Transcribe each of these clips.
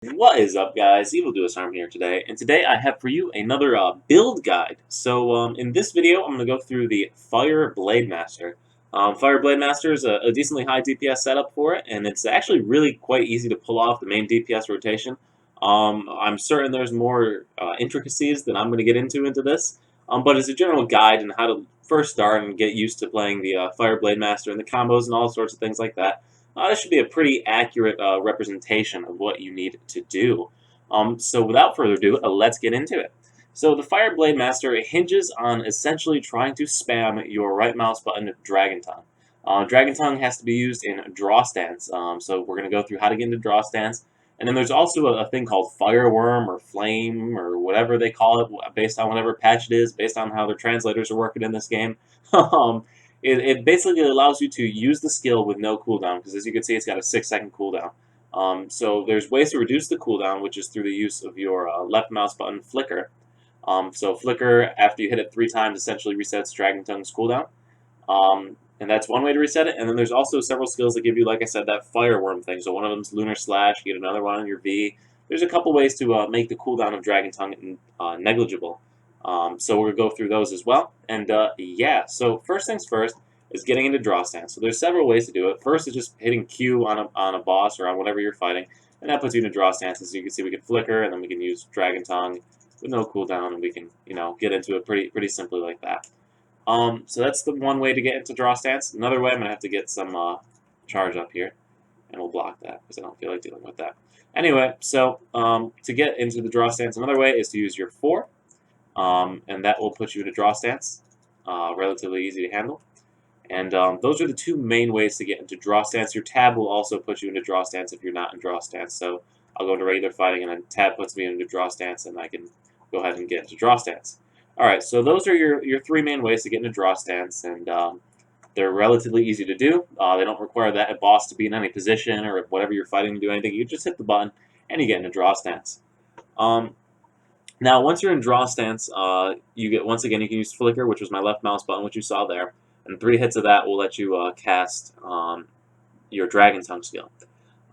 What is up, guys? Arm here today, and today I have for you another build guide. In this video, I'm going to go through the Fire Blademaster. Fire Blademaster is a decently high DPS setup for it, and it's actually really quite easy to pull off the main DPS rotation. I'm certain there's more intricacies that I'm going to get into this, but as a general guide on how to first start and get used to playing the Fire Blademaster and the combos and all sorts of things like that. This should be a pretty accurate representation of what you need to do. So without further ado, let's get into it. So the Fire Blademaster hinges on essentially trying to spam your right mouse button Dragon Tongue. Dragon Tongue has to be used in draw stance, so we're going to go through how to get into draw stance. And then there's also a thing called Fireworm or Flame or whatever they call it, based on whatever patch it is, based on how their translators are working in this game. It basically allows you to use the skill with no cooldown, because as you can see, it's got a 6-second cooldown. So there's ways to reduce the cooldown, which is through the use of your left mouse button flicker. So flicker, after you hit it 3 times, essentially resets Dragon Tongue's cooldown. And that's one way to reset it. And then there's also several skills that give you, like I said, that fireworm thing. So one of them's Lunar Slash, you get another one on your V. There's a couple ways to make the cooldown of Dragon Tongue negligible. So we're going to go through those as well. And yeah, so first things first is getting into draw stance. So there's several ways to do it. First is just hitting Q on a boss or on whatever you're fighting, and that puts you into draw stance. As you can see, we can flicker, and then we can use Dragon Tongue with no cooldown, and we can, get into it pretty simply like that. So that's the one way to get into draw stance. Another way, I'm going to have to get some charge up here, and we'll block that because I don't feel like dealing with that. Anyway, so to get into the draw stance, another way is to use your 4, and that will put you into draw stance, relatively easy to handle. And those are the two main ways to get into draw stance. Your tab will also put you into draw stance if you're not in draw stance. So I'll go into regular fighting, and then tab puts me into draw stance, and I can go ahead and get into draw stance. Alright, so those are your 3 main ways to get into draw stance, and they're relatively easy to do. They don't require that boss to be in any position or whatever you're fighting to do anything. You just hit the button, and you get into draw stance. Now, once you're in draw stance, you get, once again, you can use flicker, which was my left mouse button, which you saw there, and 3 hits of that will let you cast your Dragon Tongue skill.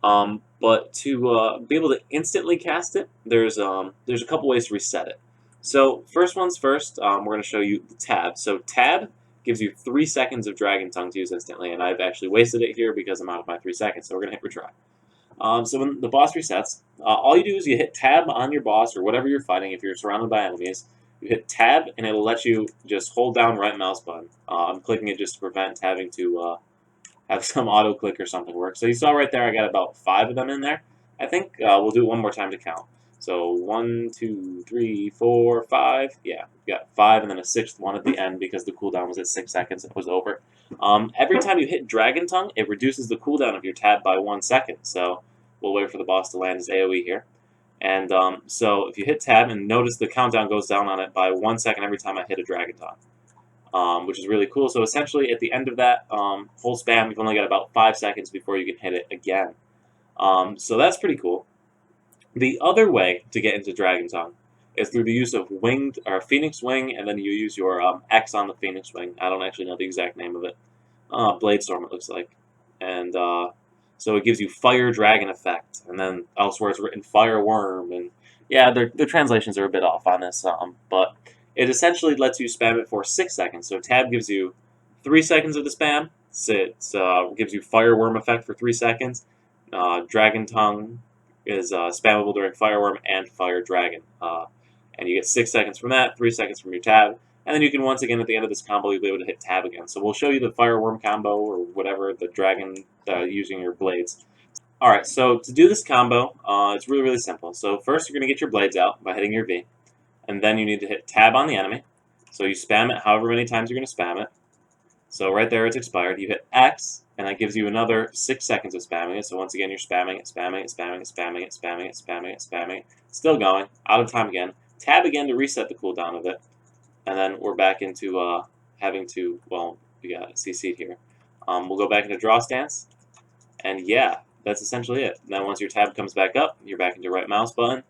But to be able to instantly cast it, there's a couple ways to reset it. So first one's first, we're going to show you the tab. So tab gives you 3 seconds of Dragon Tongue to use instantly, and I've actually wasted it here because I'm out of my 3 seconds, so we're going to hit retry. So when the boss resets, all you do is you hit tab on your boss or whatever you're fighting. If you're surrounded by enemies, you hit tab and it'll let you just hold down right mouse button. I'm clicking it just to prevent having to have some auto click or something work. So you saw right there I got about 5 of them in there. I think we'll do it one more time to count. So 1, 2, 3, 4, 5. Yeah, we got 5 and then a 6th one at the end because the cooldown was at 6 seconds. It was over. Every time you hit Dragon Tongue, it reduces the cooldown of your tab by 1 second. So we'll wait for the boss to land his AoE here. And so if you hit tab, and notice the countdown goes down on it by 1 second every time I hit a Dragon Tongue, which is really cool. So essentially, at the end of that whole spam, you've only got about 5 seconds before you can hit it again. So that's pretty cool. The other way to get into Dragon Tongue is through the use of winged or Phoenix Wing, and then you use your X on the Phoenix Wing. I don't actually know the exact name of it. Bladestorm, it looks like. And so it gives you Fire Dragon effect, and then elsewhere it's written Fireworm, and yeah, their translations are a bit off on this, but it essentially lets you spam it for 6 seconds. So tab gives you 3 seconds of the spam. It gives you Fireworm effect for 3 seconds. Dragon Tongue is spammable during Fireworm and Fire Dragon. And you get 6 seconds from that, 3 seconds from your tab, and then you can once again at the end of this combo you'll be able to hit tab again. So we'll show you the Fireworm combo or whatever, the dragon using your blades. Alright, so to do this combo, it's really simple. So first you're going to get your blades out by hitting your V, and then you need to hit tab on the enemy. So you spam it however many times you're going to spam it. So right there it's expired. You hit X, and that gives you another 6 seconds of spamming it. So once again, you're spamming it, spamming it, spamming it, spamming it, spamming it, spamming it, spamming it. Still going. Out of time again. Tab again to reset the cooldown of it. And then we're back into having to, well, we got CC'd here. We'll go back into draw stance. And yeah, that's essentially it. And then once your tab comes back up, you're back into right mouse button.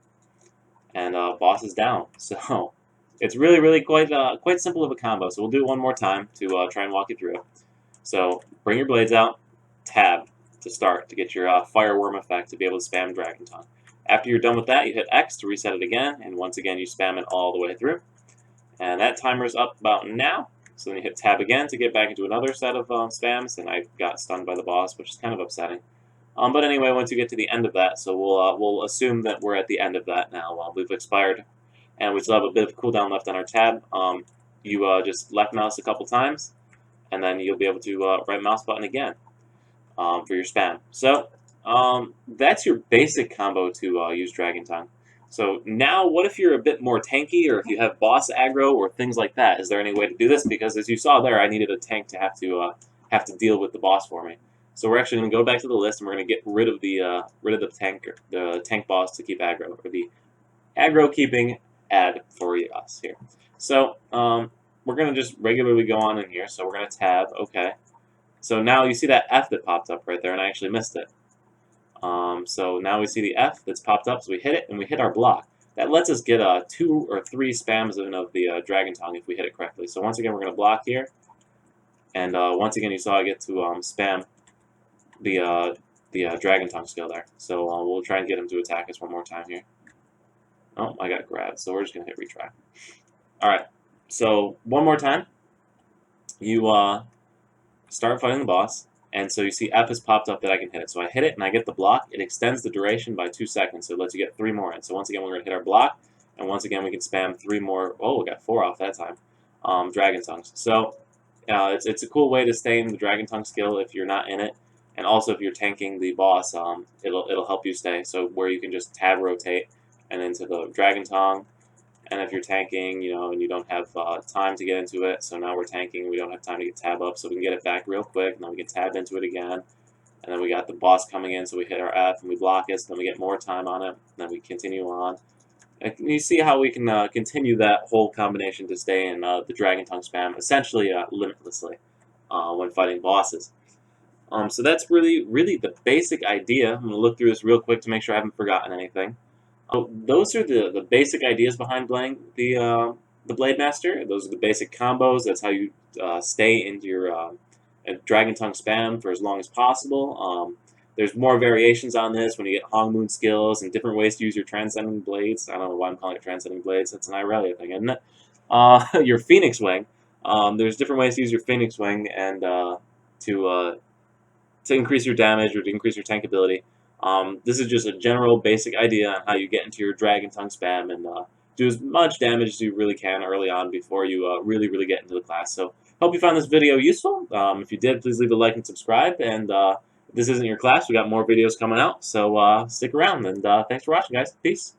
And boss is down. So it's really quite simple of a combo. So we'll do it one more time to try and walk you through it. So bring your blades out, tab to start to get your Fireworm effect to be able to spam Dragon Tongue. After you're done with that, you hit X to reset it again, and once again you spam it all the way through. And that timer's up about now. So then you hit tab again to get back into another set of spams, and I got stunned by the boss, which is kind of upsetting. But anyway, once you get to the end of that, so we'll assume that we're at the end of that now. We've expired, and we still have a bit of cooldown left on our tab. You just left mouse a couple times, and then you'll be able to right mouse button again for your spam. So that's your basic combo to use Dragon Tongue. So now, what if you're a bit more tanky, or if you have boss aggro or things like that? Is there any way to do this? Because as you saw there, I needed a tank to have to deal with the boss for me. So we're actually going to go back to the list, and we're going to get rid of the tank boss to keep aggro, or the aggro keeping ad for us here. So we're going to just regularly go on in here. So we're going to tab, okay. So now you see that F that popped up right there, and I actually missed it. So now we see the F that's popped up, so we hit it, and we hit our block. That lets us get 2 or 3 spams of the Dragon Tongue if we hit it correctly. So once again, we're going to block here, and once again, you saw I get to spam the Dragon Tongue skill there. So we'll try and get him to attack us one more time here. Oh, I got grabbed, so we're just going to hit retry. Alright, so one more time. You start fighting the boss, and so you see F has popped up that I can hit it. So I hit it, and I get the block. It extends the duration by 2 seconds, so it lets you get 3 more in. So once again, we're going to hit our block, and once again, we can spam 3 more. Oh, we got 4 off that time. Dragon Tongues. So it's a cool way to stay in the Dragon Tongue skill if you're not in it, and also if you're tanking the boss, it'll help you stay. So where you can just tab rotate and into the Dragon Tongue. And if you're tanking, and you don't have time to get into it, so now we're tanking, we don't have time to get tab up, so we can get it back real quick, and then we can tab into it again. And then we got the boss coming in, so we hit our F, and we block it, so then we get more time on it, and then we continue on. And you see how we can continue that whole combination to stay in the Dragon Tongue spam, essentially limitlessly, when fighting bosses. So that's really the basic idea. I'm going to look through this real quick to make sure I haven't forgotten anything. Those are the basic ideas behind playing the Blademaster. Those are the basic combos. That's how you stay into your Dragon Tongue spam for as long as possible. There's more variations on this when you get Hong Moon skills and different ways to use your Transcending Blades. I don't know why I'm calling it Transcending Blades. That's an Irelia thing, isn't it? Your Phoenix Wing. There's different ways to use your Phoenix Wing and to increase your damage or to increase your tank ability. This is just a general basic idea on how you get into your Dragon Tongue spam and do as much damage as you really can early on before you really get into the class. So hope you found this video useful. If you did, please leave a like and subscribe. And if this isn't your class, we got more videos coming out. So stick around, and thanks for watching, guys. Peace.